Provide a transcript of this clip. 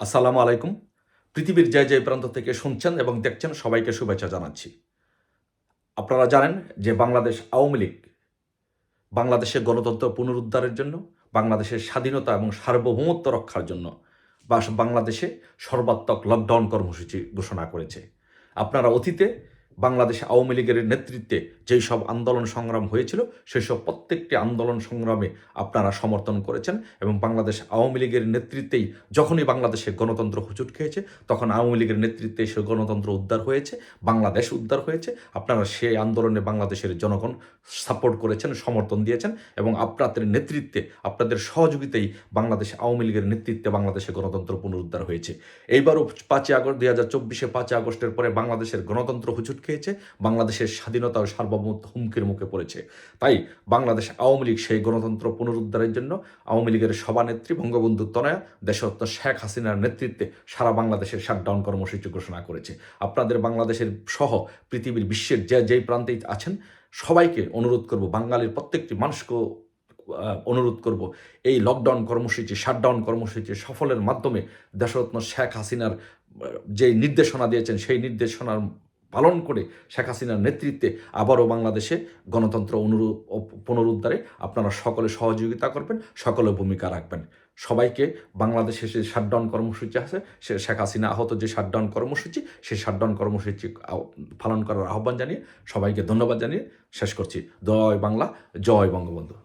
আসসালামু আলাইকুম। পৃথিবীর যে প্রান্ত থেকে শুনছেন এবং দেখছেন সবাইকে শুভেচ্ছা জানাচ্ছি। আপনারা জানেন যে বাংলাদেশ আওয়ামী লীগ বাংলাদেশের গণতন্ত্র পুনরুদ্ধারের জন্য, বাংলাদেশের স্বাধীনতা এবং সার্বভৌমত্ব রক্ষার জন্য বাংলাদেশে সর্বাত্মক লকডাউন কর্মসূচি ঘোষণা করেছে। আপনারা অতীতে বাংলাদেশ আওয়ামী লীগের নেতৃত্বে যেই সব আন্দোলন সংগ্রাম হয়েছিল, সেসব প্রত্যেকটি আন্দোলন সংগ্রামে আপনারা সমর্থন করেছেন এবং বাংলাদেশ আওয়ামী লীগের নেতৃত্বেই যখনই বাংলাদেশে গণতন্ত্র হুজুট খেয়েছে, তখন আওয়ামী লীগের নেতৃত্বে সে গণতন্ত্র উদ্ধার হয়েছে, বাংলাদেশ উদ্ধার হয়েছে। আপনারা সেই আন্দোলনে বাংলাদেশের জনগণ সাপোর্ট করেছেন, সমর্থন দিয়েছেন এবং আপনাদের নেতৃত্বে, আপনাদের সহযোগিতায় বাংলাদেশ আওয়ামী লীগের নেতৃত্বে বাংলাদেশে গণতন্ত্র পুনরুদ্ধার হয়েছে। এইবারও 5ই আগস্ট 2024 5ই আগস্টের পরে বাংলাদেশের গণতন্ত্র হুজুট খেয়েছে, বাংলাদেশের স্বাধীনতা ও সার্বভৌমত্ব হুমকির মুখে পড়েছে। তাই বাংলাদেশ আওয়ামী লীগ সেই গণতন্ত্র পুনরুদ্ধারের জন্য আওয়ামী লীগের সভানেত্রী বঙ্গবন্ধু তনয়া দেশরত্ন শেখ হাসিনার নেতৃত্বে সারা বাংলাদেশের শাটডাউন কর্মসূচি ঘোষণা করেছে। আপনাদের বাংলাদেশের সহ পৃথিবীর বিশ্বের যেই প্রান্তেই আছেন সবাইকে অনুরোধ করব, বাঙালির প্রত্যেকটি মানুষকে অনুরোধ করব, এই লকডাউন কর্মসূচি, শাটডাউন কর্মসূচি সফলের মাধ্যমে দেশরত্ন শেখ হাসিনার যে নির্দেশনা দিয়েছেন, সেই নির্দেশনার পালন করে শেখ হাসিনার নেতৃত্বে আবারও বাংলাদেশে গণতন্ত্র পুনরুদ্ধারে আপনারা সকলে সহযোগিতা করবেন, সকলে ভূমিকা রাখবেন। সবাইকে বাংলাদেশে যে শাটডাউন কর্মসূচি আছে, সে শেখ হাসিনা আহত যে শাটডাউন কর্মসূচি, সেই শাটডাউন কর্মসূচি পালন করার আহ্বান জানিয়ে সবাইকে ধন্যবাদ জানিয়ে শেষ করছি। জয় বাংলা, জয় বঙ্গবন্ধু।